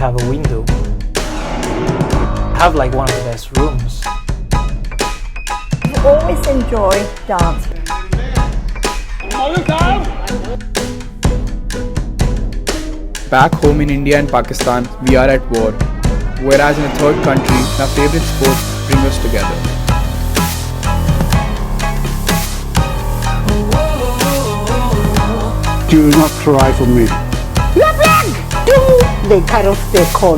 have a window. Have like one of the best rooms. I've always enjoyed dance. Back home in India and Pakistan, we are at war. Whereas in a third country, our favorite sports bring us together. Do not cry for me. They kind of, they call